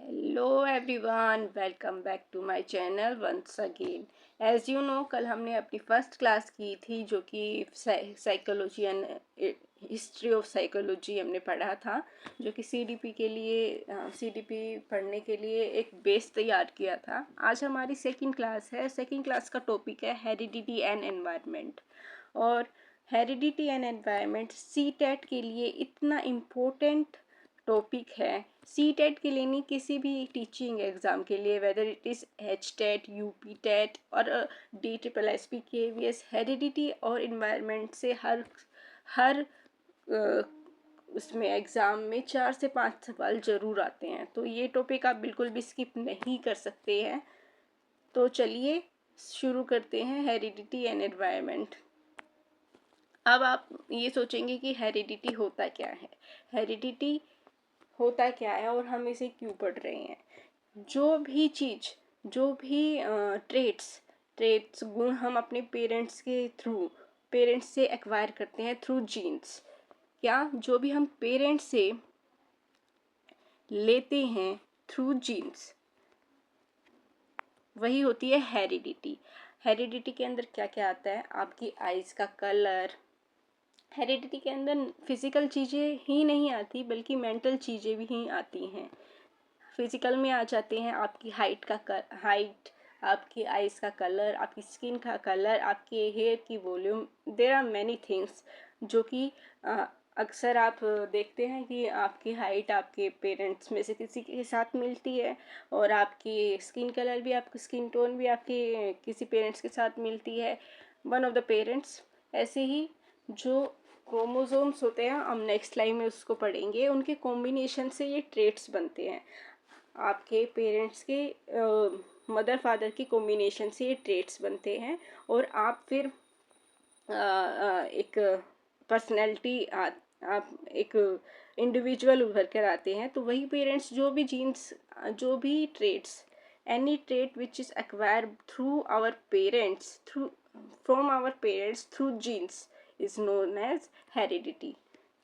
Hello everyone, welcome back to my channel once again. As you know, कल हमने अपनी first class की थी जो कि psychology and history of psychology हमने पढ़ा था, जो कि सीडीपी के लिए सीडीपी पढ़ने के लिए एक बेस तैयार किया था। आज हमारी सेकंड क्लास है। सेकंड क्लास का टॉपिक है हेरिडिटी एंड एनवायरनमेंट। और हेरिडिटी एंड एनवायरनमेंट सीटेट के लिए इतना इम्पोर्टेंट टॉपिक है। सीटेट के लिए नहीं, किसी भी टीचिंग एग्ज़ाम के लिए, whether it is H TET, UP TET और DSSS KVS, हेरिडिटी और इन्वायरमेंट से हर उसमें एग्ज़ाम में 4 से 5 सवाल ज़रूर आते हैं। तो ये टॉपिक आप बिल्कुल भी स्किप नहीं कर सकते हैं। तो चलिए शुरू करते हैं हेरिडिटी एंड एनवायरनमेंट। अब आप ये सोचेंगे कि हेरिडिटी होता क्या है। हेरिडिटी होता क्या है और हम इसे क्यों पढ़ रहे हैं। जो भी चीज़, जो भी ट्रेट्स गुण हम अपने पेरेंट्स से एक्वायर करते हैं थ्रू जीन्स। क्या जो भी हम पेरेंट्स से लेते हैं थ्रू जीन्स, वही होती है हेरिडिटी। हेरिडिटी के अंदर क्या क्या आता है? आपकी आइज़ का कलर। हेरिडिटी के अंदर फिजिकल चीज़ें ही नहीं आती, बल्कि मेंटल चीज़ें भी आती हैं। फिजिकल में आ जाते हैं आपकी हाइट, आपकी आइज़ का कलर, आपकी स्किन का कलर, आपके हेयर की volume. There are many things जो कि अक्सर आप देखते हैं कि आपकी हाइट आपके पेरेंट्स में से किसी के साथ मिलती है, और आपकी स्किन कलर भी, आपकी स्किन टोन भी आपके किसी पेरेंट्स के साथ मिलती है, वन ऑफ द पेरेंट्स। ऐसे ही जो क्रोमोसोम्स होते हैं, हम नेक्स्ट लाइन में उसको पढ़ेंगे, उनके कॉम्बिनेशन से ये ट्रेट्स बनते हैं। आपके पेरेंट्स के मदर फादर की कॉम्बिनेशन से ये ट्रेट्स बनते हैं, और आप फिर एक पर्सनैलिटी, आप एक इंडिविजुअल उभर कर आते हैं। तो वही पेरेंट्स जो भी जीन्स, जो भी traits, any trait which is acquire through our parents, from our parents through genes, is known as heredity.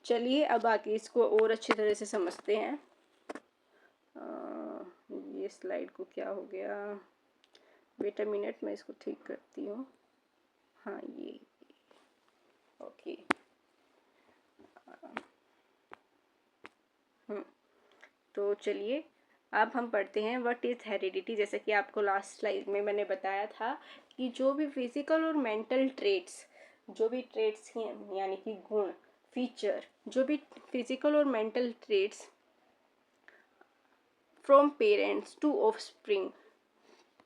चलिए अब आगे इसको और अच्छी तरह से समझते हैं। ये स्लाइड को क्या हो गया? वेट अ मिनट, मैं इसको ठीक करती हूँ। हाँ, ये ओके। तो चलिए अब हम पढ़ते हैं व्हाट इज़ हेरिडिटी। जैसे कि आपको लास्ट स्लाइड में मैंने बताया था कि जो भी फिजिकल और मेंटल ट्रेट्स, जो भी ट्रेट्स हैं यानी कि गुण, फीचर, जो भी फिजिकल और mental traits from parents to offspring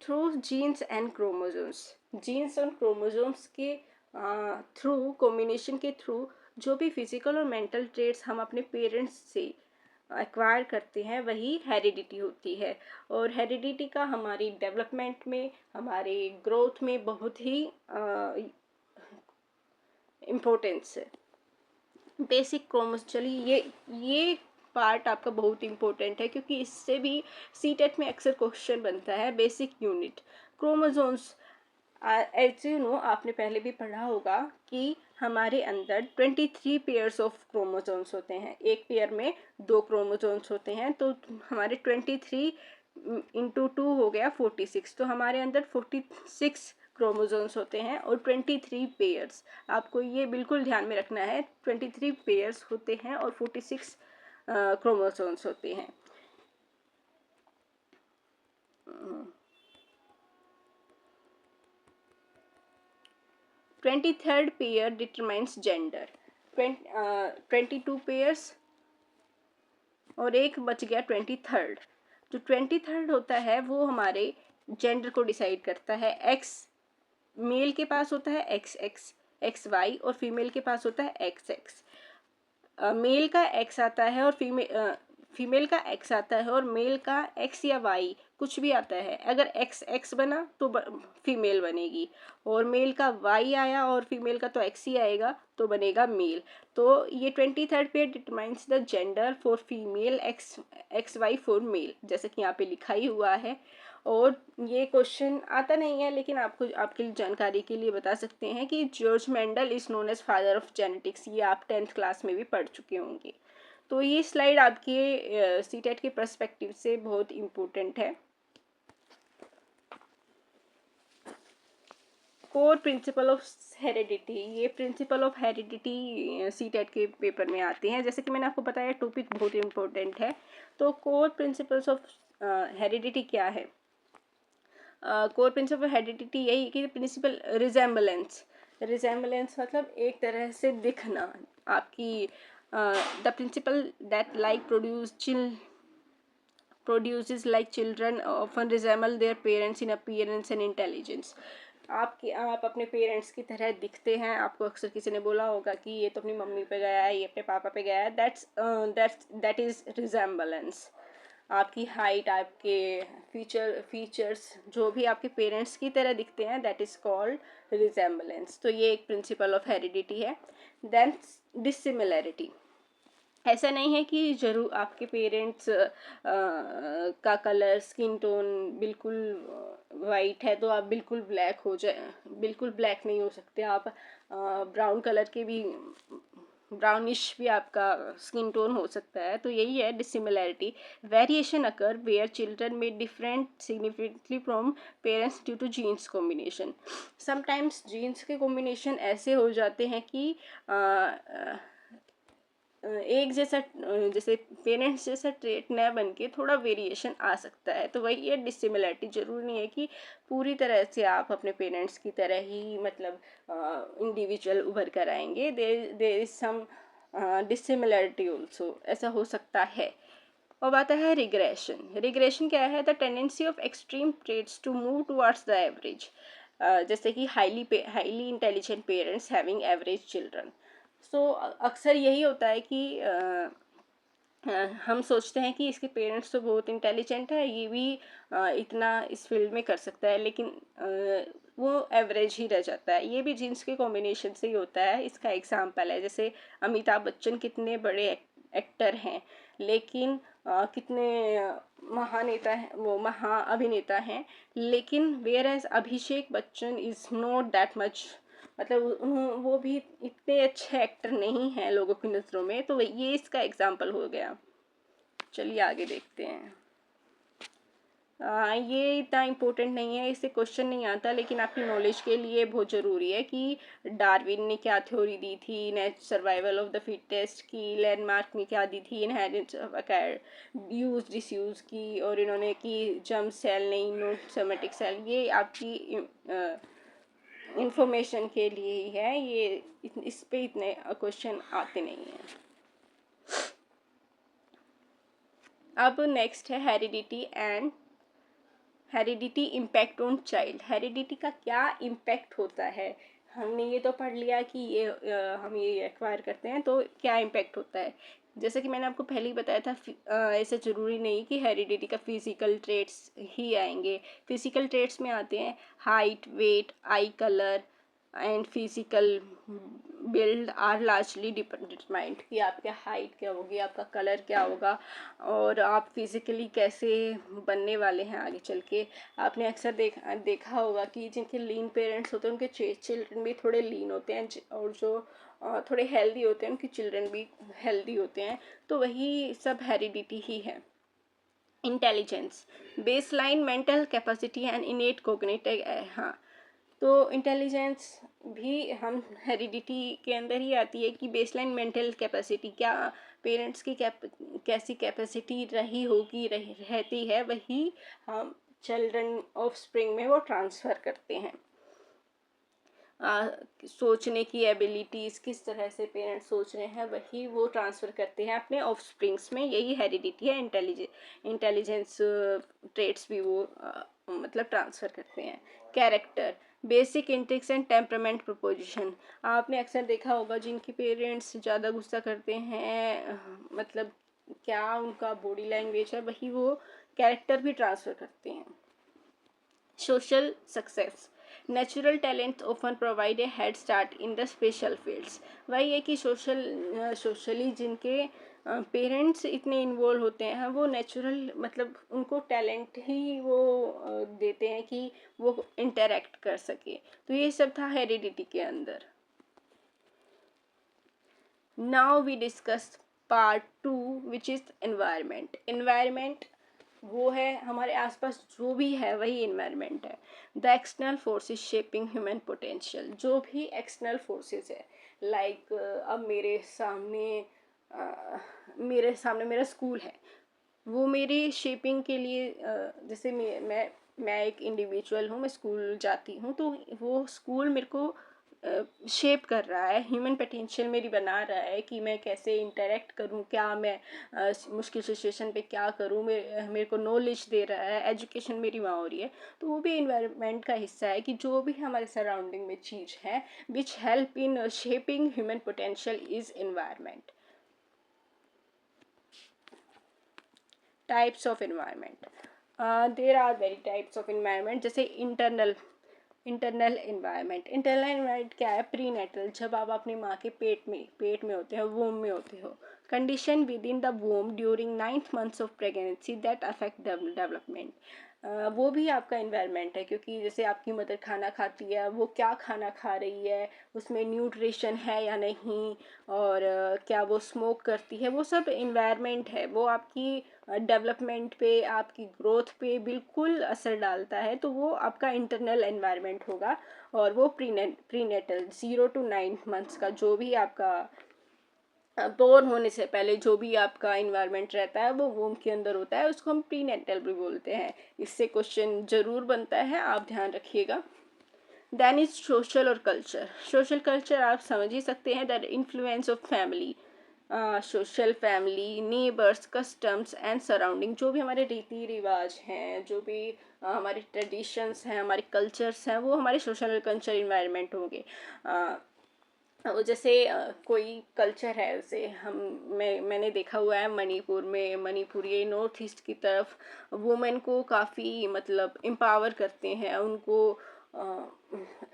through genes and chromosomes, genes और क्रोमोसोम्स के थ्रू, कॉम्बिनेशन के थ्रू जो भी फिजिकल और मेंटल ट्रेट्स हम अपने पेरेंट्स से एक्वायर करते हैं, वही हेरिडिटी होती है। और हेरिडिटी का हमारी डेवलपमेंट में, हमारे ग्रोथ में बहुत ही इम्पोर्टेंस है। बेसिक क्रोमोस, चलिए ये पार्ट आपका बहुत इंपॉर्टेंट है, क्योंकि इससे भी सीटेट में अक्सर क्वेश्चन बनता है। Basic unit chromosomes, as you know, आपने पहले भी पढ़ा होगा कि हमारे अंदर 23 पेयर्स ऑफ क्रोमोसोम्स होते हैं। एक पेयर में 2 क्रोमोसोम्स होते हैं, तो हमारे 23 इंटू 2 हो गया 46। तो हमारे अंदर 46 क्रोमोसोम्स होते हैं और 23 पेयर्स। आपको ये बिल्कुल ध्यान में रखना है, 23 पेयर्स होते हैं और 46 क्रोमोसोम्स होते हैं। 23rd pair determines gender. 22 pairs और एक बच गया 23rd। जो 23rd होता है वो हमारे जेंडर को डिसाइड करता है। एक्स मेल के पास होता है XY, और फीमेल के पास होता है XX। मेल का X आता है और फीमेल का X आता है, और मेल का X या Y कुछ भी आता है। अगर XX बना तो फीमेल बनेगी, और मेल का Y आया और फीमेल का तो X ही आएगा, तो बनेगा मेल। तो ये 23rd pair determines the gender for female, XY for male, जैसे कि यहाँ पे लिखा ही हुआ है। और ये क्वेश्चन आता नहीं है, लेकिन आपको आपके जानकारी के लिए बता सकते हैं कि George Mendel is known as father of genetics. ये आप 10th क्लास में भी पढ़ चुके होंगे। तो ये स्लाइड आपके सीटेट के पर्सपेक्टिव से बहुत इम्पोर्टेंट है। कोर प्रिंसिपल ऑफ हेरिडिटी, ये प्रिंसिपल ऑफ हेरिडिटी सीटेट के पेपर में आते हैं। जैसे कि मैंने आपको बताया टॉपिक बहुत इम्पोर्टेंट है। तो कोर प्रिंसिपल्स ऑफ हेरिडिटी क्या है? कोर प्रिंसिपल हेरिडिटी यही कि प्रिंसिपल रिजेम्बलेंस, रिजेम्बलेंस मतलब एक तरह से दिखना। आपकी the principal that like produces like children often resemble their parents in appearance and intelligence। आप अपने पेरेंट्स की तरह दिखते हैं। आपको अक्सर किसी ने बोला होगा कि ये तो अपनी मम्मी पे गया है, ये अपने पापा पे गया है। That is resemblance. आपकी हाइट, आपके फीचर्स जो भी आपके पेरेंट्स की तरह दिखते हैं, दैट इज कॉल्ड रिजेम्बलेंस। तो ये एक प्रिंसिपल ऑफ हेरिडिटी है। देन डिसिमिलैरिटी, ऐसा नहीं है कि जरूर आपके पेरेंट्स का कलर, स्किन टोन बिल्कुल वाइट है तो आप बिल्कुल ब्लैक हो जाए, बिल्कुल ब्लैक नहीं हो सकते आप। ब्राउन कलर के भी, ब्राउनिश भी आपका स्किन टोन हो सकता है। तो यही है dissimilarity. Variation occur where children में different significantly from parents due to genes combination. Sometimes genes के कॉम्बिनेशन ऐसे हो जाते हैं कि एक जैसा, जैसे पेरेंट्स जैसा ट्रेट न बन के थोड़ा वेरिएशन आ सकता है। तो वही ये डिसिमिलैरिटी, जरूरी नहीं है कि पूरी तरह से आप अपने पेरेंट्स की तरह ही मतलब इंडिविजुअल उभर कर आएंगे। There is some dissimilarity also, ऐसा हो सकता है। अब आता है रिग्रेशन। रिग्रेशन क्या है? The tendency of extreme traits to move towards the average. जैसे कि highly intelligent parents having average children. So अक्सर यही होता है कि हम सोचते हैं कि इसके पेरेंट्स तो बहुत इंटेलिजेंट है, ये भी इतना इस फील्ड में कर सकता है, लेकिन वो एवरेज ही रह जाता है। ये भी जीन्स के कॉम्बिनेशन से ही होता है। इसका एग्जाम्पल है जैसे अमिताभ बच्चन कितने बड़े एक्टर हैं, लेकिन कितने महानेता हैं, वो महा अभिनेता हैं, लेकिन whereas Abhishek Bachchan is not that much, मतलब वो भी इतने अच्छे एक्टर नहीं हैं लोगों की नज़रों में। तो ये इसका एग्जाम्पल हो गया। चलिए आगे देखते हैं। ये इतना इम्पोर्टेंट नहीं है, इससे क्वेश्चन नहीं आता, लेकिन आपकी नॉलेज के लिए बहुत ज़रूरी है कि डार्विन ने क्या थ्योरी दी थी सर्वाइवल ऑफ द फिटेस्ट की, लैंडमार्क में क्या दी थी, इनहेरिटेंस ऑफ अकायर्ड यूज डिसयूज की, और इन्होंने की जर्म सेल नहीं नोसोमेटिक सेल। ये आपकी इंफॉर्मेशन के लिए ही है, ये इस पे इतने क्वेश्चन आते नहीं हैं। अब नेक्स्ट है heredity and heredity impact on child. Heredity का क्या इम्पैक्ट होता है? हमने ये तो पढ़ लिया कि ये हम ये एक्वायर करते हैं तो क्या इम्पैक्ट होता है। जैसे कि मैंने आपको पहले ही बताया था, ऐसा ज़रूरी नहीं कि हेरिडिटी का फिजिकल ट्रेट्स ही आएंगे। फिजिकल ट्रेट्स में आते हैं height, weight, eye colour and physical build are largely determined, कि आपके हाइट क्या होगी, आपका कलर क्या होगा, और आप फिज़िकली कैसे बनने वाले हैं आगे चल के। आपने अक्सर देखा होगा कि जिनके लीन पेरेंट्स होते हैं उनके चिल्ड्रन भी थोड़े लीन होते हैं, और जो थोड़े हेल्दी होते हैं उनके चिल्ड्रन भी हेल्दी होते हैं। तो वही सब हेरिडिटी ही है। Intelligence, baseline mental capacity and इनेट cognitive, हाँ, तो इंटेलिजेंस भी हम हेरिडिटी के अंदर ही आती है कि बेसलाइन मेंटल कैपेसिटी, क्या पेरेंट्स की कैसी कैपेसिटी रही होगी, रहती है, वही हम चिल्ड्रन ऑफ स्प्रिंग में वो ट्रांसफ़र करते हैं। सोचने की एबिलिटीज़, किस तरह से पेरेंट्स सोच रहे हैं, वही वो ट्रांसफ़र करते हैं अपने ऑफ स्प्रिंग्स में। यही हेरिडिटी है। इंटेलिजेंस ट्रेट्स भी वो मतलब ट्रांसफ़र करते हैं। Character, basic Intex and temperament proposition. आपने अक्सर देखा होगा जिनके पेरेंट्स ज़्यादा गुस्सा करते हैं, मतलब क्या उनका बॉडी लैंग्वेज है, वही वो कैरेक्टर भी ट्रांसफ़र करते हैं। Social success, natural talent often provide a head start in the special fields. वही है कि सोशली जिनके पेरेंट्स इतने इन्वॉल्व होते हैं, वो नेचुरल मतलब उनको टैलेंट ही वो देते हैं कि वो इंटरेक्ट कर सके। तो ये सब था हेरिडिटी के अंदर। Now we discuss part 2 which is environment. Environment वो है हमारे आसपास जो भी है वही एनवायरनमेंट है। The external forces shaping human potential, जो भी एक्सटर्नल फोर्सेस है लाइक अब मेरे सामने मेरा स्कूल है, वो मेरी शेपिंग के लिए जैसे मैं एक इंडिविजुअल हूँ, मैं स्कूल जाती हूँ, तो वो स्कूल मेरे को शेप कर रहा है, ह्यूमन पोटेंशियल मेरी बना रहा है कि मैं कैसे इंटरेक्ट करूँ, क्या मैं मुश्किल सिचुएशन पे क्या करूँ, मेरे को नॉलेज दे रहा है, एजुकेशन मेरी वहाँ हो रही है। तो वो भी इन्वायरमेंट का हिस्सा है कि जो भी हमारे सराउंडिंग में चीज़ है which help in shaping human potential is environment. Types of environment, there are very types of environment. जैसे इंटरनल इन्वायरमेंट क्या है? प्री नेटल, जब आप अपनी माँ के पेट में होते हो, वोम में होते हो। Condition with in the वोम during 9th months of pregnancy that affect development, वो भी आपका इन्वायरमेंट है, क्योंकि जैसे आपकी मदर खाना खाती है, वो क्या खाना खा रही है, उसमें न्यूट्रिशन है या नहीं, और क्या वो स्मोक करती है, वो सब इन्वायरमेंट है। वो आपकी डेवलपमेंट पे, आपकी ग्रोथ पे बिल्कुल असर डालता है, तो वो आपका इंटरनल एनवायरनमेंट होगा। और वो प्रीनेटल 0 to 9 मंथ्स का जो भी आपका बोर्न होने से पहले जो भी आपका इन्वायरमेंट रहता है वो वूम के अंदर होता है, उसको हम प्रीनेटल भी बोलते हैं। इससे क्वेश्चन जरूर बनता है, आप ध्यान रखिएगा। देन इज सोशल और कल्चर। सोशल कल्चर आप समझ ही सकते हैं, that influence of family, social, family, neighbours, customs and surrounding, जो भी हमारे रीति रिवाज हैं, जो भी हमारे ट्रेडिशंस हैं, हमारे कल्चर्स हैं, वो हमारे सोशल कल्चर इन्वायरमेंट होंगे। वो जैसे कोई कल्चर है, जैसे मैंने देखा हुआ है मणिपुर ये नॉर्थ ईस्ट की तरफ वुमेन को काफ़ी मतलब एम्पावर करते हैं, उनको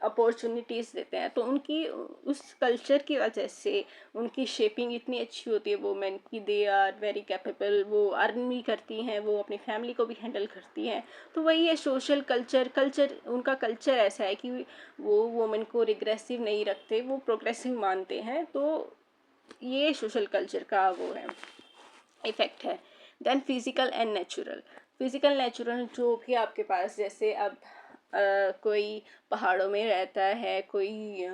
अपॉर्चुनिटीज़ देते हैं, तो उनकी उस कल्चर की वजह से उनकी शेपिंग इतनी अच्छी होती है वुमेन की, दे आर वेरी कैपेबल, वो अर्न भी करती हैं, वो अपनी फैमिली को भी हैंडल करती हैं। तो वही है सोशल कल्चर उनका कल्चर ऐसा है कि वो वुमेन को रिग्रेसिव नहीं रखते, वो प्रोग्रेसिव मानते हैं। तो ये सोशल कल्चर का वो है, इफेक्ट है। देन फिजिकल नेचुरल जो भी आपके पास, जैसे अब कोई पहाड़ों में रहता है, कोई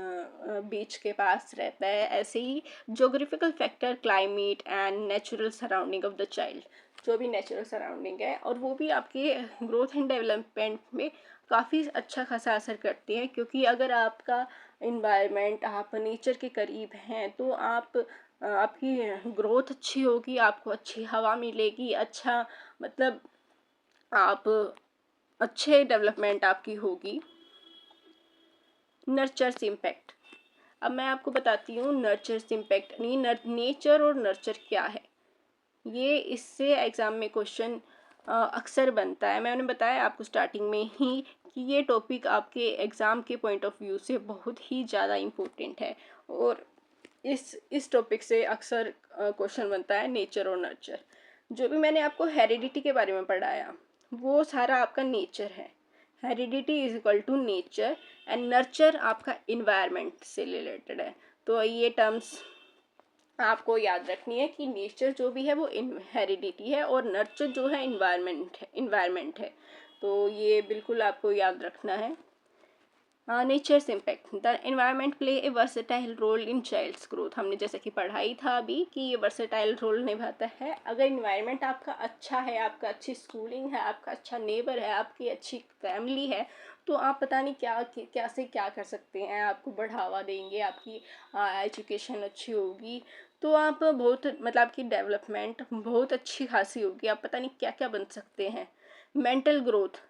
बीच के पास रहता है, ऐसे ही geographical factor, climate and natural surrounding of the child, जो भी नेचुरल सराउंडिंग है, और वो भी आपके ग्रोथ एंड डेवलपमेंट में काफ़ी अच्छा खासा असर करती है। क्योंकि अगर आपका इन्वायरमेंट, आप नेचर के करीब हैं, तो आपकी ग्रोथ अच्छी होगी, आपको अच्छी हवा मिलेगी, अच्छा मतलब आप अच्छे डेवलपमेंट आपकी होगी। नर्चर्स इम्पैक्ट, अब मैं आपको बताती हूँ नर्चर्स इम्पैक्ट, नेचर और नर्चर क्या है। ये इससे एग्ज़ाम में क्वेश्चन अक्सर बनता है। मैंने बताया आपको स्टार्टिंग में ही कि ये टॉपिक आपके एग्ज़ाम के पॉइंट ऑफ व्यू से बहुत ही ज़्यादा इम्पोर्टेंट है, और इस टॉपिक से अक्सर क्वेश्चन बनता है नेचर और नर्चर। जो भी मैंने आपको हेरिडिटी के बारे में पढ़ाया वो सारा आपका नेचर है। Heredity is equal to nature and nurture आपका इन्वायरमेंट से रिलेटेड है। तो ये टर्म्स आपको याद रखनी है कि नेचर जो भी है वो हेरिडिटी है, और नर्चर जो है इन्वायरमेंट है। तो ये बिल्कुल आपको याद रखना है। Nature's impact, the environment play a versatile role in child's growth, हमने जैसे कि पढ़ाई था अभी कि ये वर्सेटाइल रोल निभाता है। अगर इन्वायरमेंट आपका अच्छा है, आपका अच्छी स्कूलिंग है, आपका अच्छा नेबर है, आपकी अच्छी फैमिली है, तो आप पता नहीं क्या से क्या कर सकते हैं, आपको बढ़ावा देंगे, आपकी एजुकेशन अच्छी होगी, तो आप बहुत मतलब आपकी डेवलपमेंट बहुत अच्छी खासी होगी, आप पता नहीं क्या क्या बन सकते हैं। मेंटल ग्रोथ,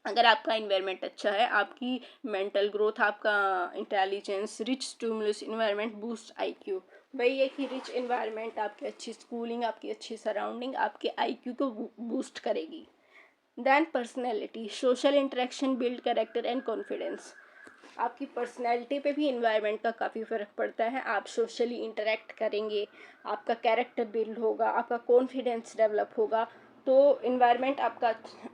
अगर आपका इन्वायरमेंट अच्छा है, आपकी मेंटल ग्रोथ, आपका intelligence, rich stimulus environment boost IQ, वही है कि रिच इन्वायरमेंट, आपकी अच्छी स्कूलिंग, आपकी अच्छी सराउंडिंग आपके आईक्यू को बूस्ट करेगी। Then personality, social interaction build character and confidence, आपकी पर्सनैलिटी पे भी इन्वायरमेंट का काफ़ी फ़र्क पड़ता है। आप सोशली इंटरेक्ट करेंगे, आपका कैरेक्टर बिल्ड होगा, आपका कॉन्फिडेंस डेवलप होगा। तो इन्वायरमेंट आपका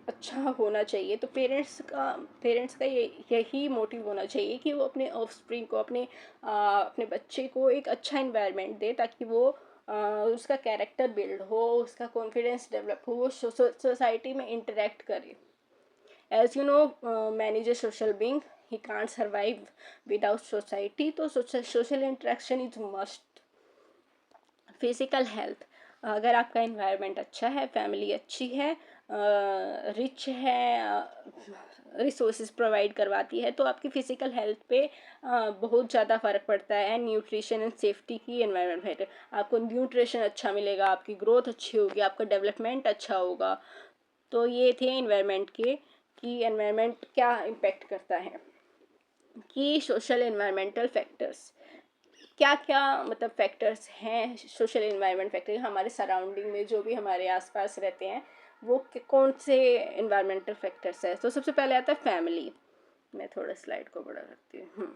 अच्छा होना चाहिए। तो पेरेंट्स का यही मोटिव होना चाहिए कि वो अपने ऑफस्प्रिंग को, अपने बच्चे को एक अच्छा इन्वायरमेंट दे, ताकि वो उसका कैरेक्टर बिल्ड हो, उसका कॉन्फिडेंस डेवलप हो, वो सोसाइटी में इंटरेक्ट करे. As you know, man is a social being. He can't survive without society. तो social interaction is must. Physical health, अगर आपका इन्वायरमेंट अच्छा है, फैमिली अच्छी है, रिच है, रिसोर्सेज प्रोवाइड करवाती है, तो आपकी फ़िज़िकल हेल्थ पे बहुत ज़्यादा फ़र्क पड़ता है. एंड न्यूट्रिशन एंड सेफ्टी की एनवायरनमेंट है, आपको न्यूट्रिशन अच्छा मिलेगा, आपकी ग्रोथ अच्छी होगी, आपका डेवलपमेंट अच्छा होगा. तो ये थे इन्वायरमेंट के कि एनवायरनमेंट क्या इम्पेक्ट करता है. कि सोशल इन्वायरमेंटल फैक्टर्स क्या क्या मतलब फैक्टर्स हैं. सोशल इन्वायरमेंट फैक्टर हमारे सराउंडिंग में जो भी हमारे आसपास रहते हैं वो कौन से इन्वायरमेंटल फैक्टर्स है. तो सबसे पहले आता है फैमिली. मैं थोड़ा स्लाइड को बड़ा रखती हूँ.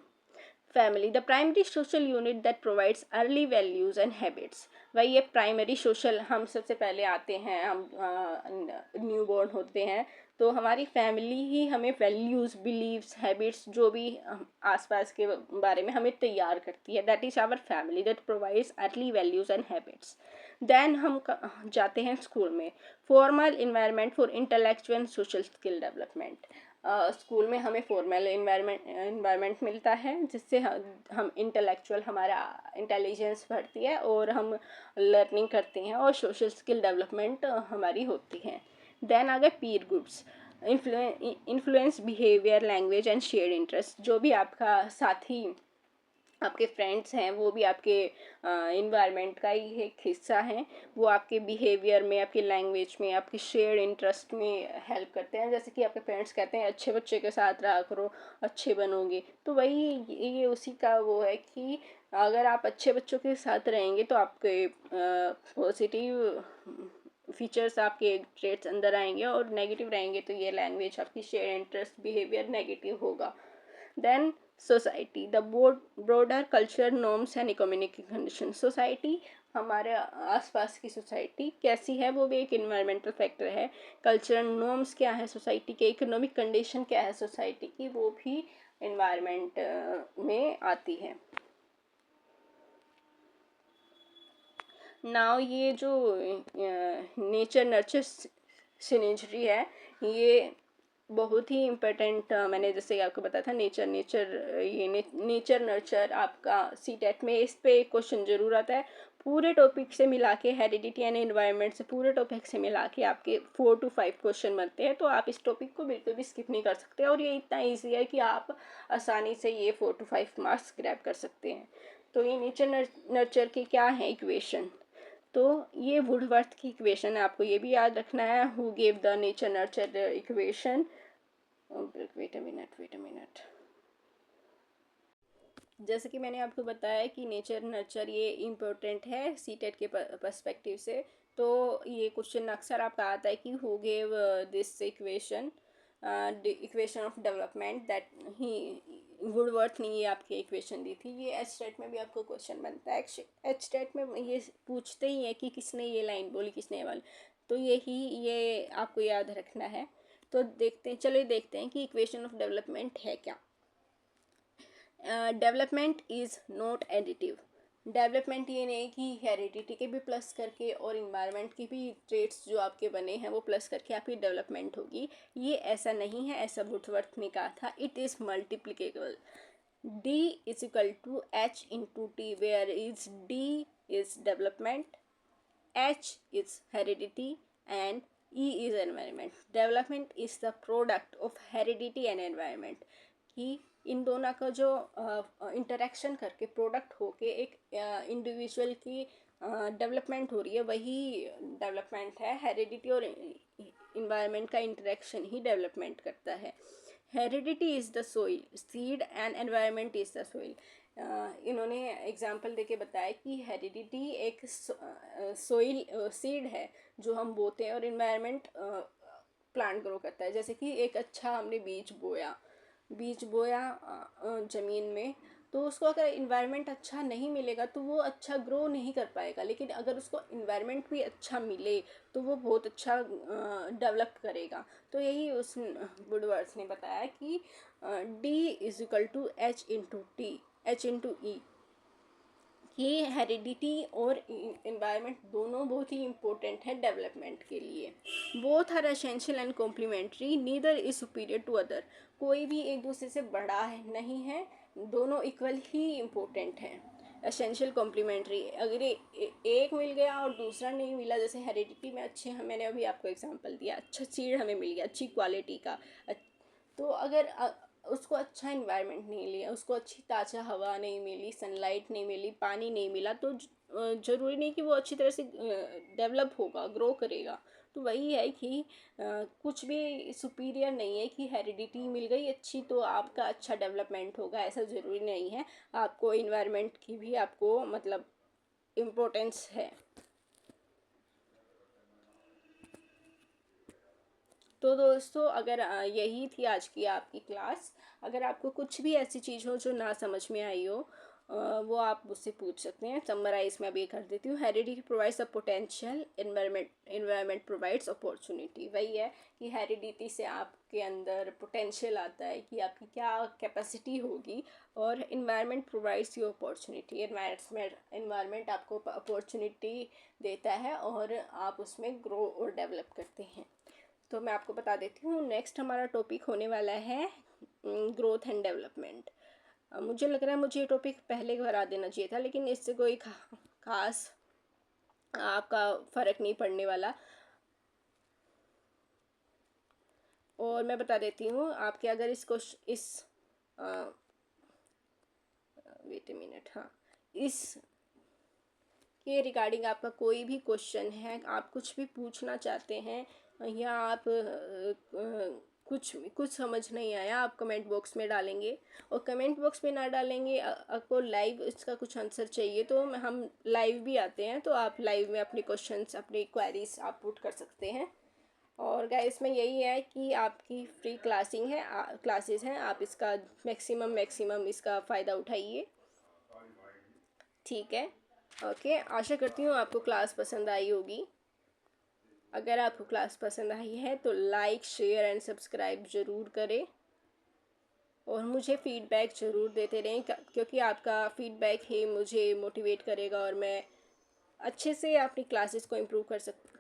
Family the primary social unit that provides early values and habits. वही ये प्राइमरी सोशल, हम सबसे पहले आते हैं, हम न्यू बॉर्न होते हैं, तो हमारी फैमिली ही हमें वैल्यूज़, बिलीव्स, हैबिट्स जो भी आसपास के बारे में हमें तैयार करती है. That is our family that provides early values and habits. Then हम जाते हैं स्कूल में. Formal environment for intellectual and social skill development. School में हमें फॉर्मल इन्वायरमेंट मिलता है जिससे हम इंटेलेक्चुअल, हमारा इंटेलिजेंस बढ़ती है और हम लर्निंग करते हैं और सोशल स्किल डेवलपमेंट हमारी होती है. देन आ गए पीर groups. Influence behaviour, language and shared interest. जो भी आपका साथी, आपके फ्रेंड्स हैं, वो भी आपके इन्वायरमेंट का ही एक हिस्सा हैं. वो आपके बिहेवियर में, आपकी लैंग्वेज में, आपके शेयर्ड इंटरेस्ट में हेल्प करते हैं. जैसे कि आपके पेरेंट्स कहते हैं अच्छे बच्चे के साथ रहा करो, अच्छे बनोगे. तो वही ये उसी का वो है कि अगर आप अच्छे बच्चों के साथ रहेंगे तो आपके पॉजिटिव फीचर्स, आपके ट्रेट्स अंदर आएंगे, और नेगेटिव रहेंगे तो ये लैंग्वेज, आपकी शेयर इंटरेस्ट, बिहेवियर नेगेटिव होगा. Then society the broader culture, norms and economic condition. Society, हमारे आसपास की सोसाइटी कैसी है वो भी एक इन्वायरमेंटल फैक्टर है. कल्चरल नॉर्म्स क्या है सोसाइटी के, इकोनॉमिक कंडीशन क्या है सोसाइटी की, वो भी इन्वायरमेंट में आती है. नाउ ये जो नेचर नर्चर सिनर्जी है, ये बहुत ही इम्पोर्टेंट. मैंने जैसे आपको बताया था नेचर नर्चर आपका सीटेट में इस पे एक क्वेश्चन जरूर आता है. पूरे टॉपिक से मिला के, हेरिडिटी एंड एनवायरनमेंट से पूरे टॉपिक से मिला के आपके 4 to 5 क्वेश्चन बनते हैं. तो आप इस टॉपिक को बिल्कुल भी स्किप नहीं कर सकते, और ये इतना ईजी है कि आप आसानी से ये 4 to 5 मार्क्स ग्रैब कर सकते हैं. तो ये नेचर नर्चर के क्या है इक्वेशन. तो ये वुडवर्थ की इक्वेशन है, आपको ये भी याद रखना है. Who gave the nature nurture equation. Wait a minute. जैसे कि मैंने आपको बताया कि नेचर नर्चर ये इम्पोर्टेंट है सीटेट के पर्सपेक्टिव से. तो ये क्वेश्चन अक्सर आपका आता है कि who gave this equation, equation of development, that he Woodworth ने ये आपकी इक्वेशन दी थी. ये एचटेट में भी आपको क्वेश्चन बनता है. एचटेट में ये पूछते ही है कि किसने ये लाइन बोली, किसने ये वाली. तो ये आपको याद रखना है. तो चलिए देखते हैं कि इक्वेशन ऑफ डेवलपमेंट है क्या. Development is not additive. Development ये नहीं कि हेरिडिटी के भी प्लस करके और इन्वायरमेंट की भी ट्रेट्स जो आपके बने हैं वो प्लस करके आपकी डेवलपमेंट होगी. ये ऐसा नहीं है, ऐसा वुडवर्थ ने कहा था. It is multiplicable. D is equal to H into T, where is D is development, H is heredity, and E is environment. Development is the product of heredity and environment. कि इन दोनों का जो interaction करके product होके एक individual की development हो रही है, वही डेवलपमेंट है. हेरिडिटी और इन्वायरमेंट का इंटरेक्शन ही डेवलपमेंट करता है. Heredity is the soil, seed and environment is the soil. इन्होंने एग्जांपल देके बताया कि हेरिडिटी एक सोइल सीड है जो हम बोते हैं, और इन्वायरमेंट प्लांट ग्रो करता है. जैसे कि एक अच्छा हमने बीज बोया ज़मीन में, तो उसको अगर इन्वायरमेंट अच्छा नहीं मिलेगा तो वो अच्छा ग्रो नहीं कर पाएगा. लेकिन अगर उसको इन्वायरमेंट भी अच्छा मिले तो वो बहुत अच्छा डेवलप करेगा. तो यही उस वुडवर्थ ने बताया कि D is equal to H into T, H into E, कि हेरिडिटी और इन्वायरमेंट दोनों बहुत ही इम्पोर्टेंट है डेवलपमेंट के लिए। Both are essential and complementary, neither is superior to other. कोई भी एक दूसरे से बड़ा है नहीं है, दोनों इक्वल ही इम्पोर्टेंट हैं। एसेंशियल कॉम्प्लीमेंट्री, अगर एक मिल गया और दूसरा नहीं मिला, जैसे हेरिडिटी में अच्छे हैं, मैंने अभी आपको एग्जांपल दिया, अच्छा सीड हमें मिल गया अच्छी क्वालिटी का, तो अगर उसको अच्छा इन्वायरमेंट नहीं लिया, उसको अच्छी ताज़ा हवा नहीं मिली, सनलाइट नहीं मिली, पानी नहीं मिला, तो ज़रूरी नहीं कि वो अच्छी तरह से डेवलप होगा, ग्रो करेगा। तो वही है कि कुछ भी सुपीरियर नहीं है कि हेरिडिटी मिल गई अच्छी तो आपका अच्छा डेवलपमेंट होगा, ऐसा ज़रूरी नहीं है। आपको इन्वायरमेंट की भी आपको मतलब इम्पोर्टेंस है। तो दोस्तों, अगर यही थी आज की आपकी क्लास। अगर आपको कुछ भी ऐसी चीज़ हो जो ना समझ में आई हो, वो आप मुझसे पूछ सकते हैं। समराइज मैं अभी कर देती हूँ। Heredity provides a potential, environment provides opportunity. वही है कि हेरिडिटी से आपके अंदर पोटेंशियल आता है कि आपकी क्या कैपेसिटी होगी, और environment provides you opportunity. Environment आपको अपॉर्चुनिटी देता है और आप उसमें ग्रो और डेवलप करते हैं। तो मैं आपको बता देती हूँ, नेक्स्ट हमारा टॉपिक होने वाला है ग्रोथ एंड डेवलपमेंट। मुझे लग रहा है मुझे ये टॉपिक पहले करा देना चाहिए था, लेकिन इससे कोई खास आपका फ़र्क नहीं पड़ने वाला। और मैं बता देती हूँ आपके, अगर इसको इस वेट ए मिनट, हाँ, इस के रिगार्डिंग आपका कोई भी क्वेश्चन है, आप कुछ भी पूछना चाहते हैं, या आप कुछ कुछ समझ नहीं आया, आप कमेंट बॉक्स में डालेंगे। और कमेंट बॉक्स में ना डालेंगे, आपको लाइव इसका कुछ आंसर चाहिए तो हम लाइव भी आते हैं, तो आप लाइव में अपने क्वेश्चंस, अपनी क्वेरीज आप पुट कर सकते हैं। और गाइस में यही है कि आपकी फ्री क्लासेस हैं, आप इसका मैक्सिमम इसका फ़ायदा उठाइए। ठीक है, ओके। आशा करती हूँ आपको क्लास पसंद आई होगी। अगर आपको क्लास पसंद आई है तो लाइक, शेयर एंड सब्सक्राइब ज़रूर करें, और मुझे फ़ीडबैक ज़रूर देते रहें, क्योंकि आपका फ़ीडबैक ही मुझे मोटिवेट करेगा और मैं अच्छे से अपनी क्लासेस को इम्प्रूव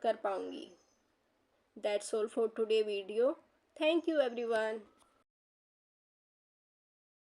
कर पाऊँगी। That's all for today video. Thank you everyone.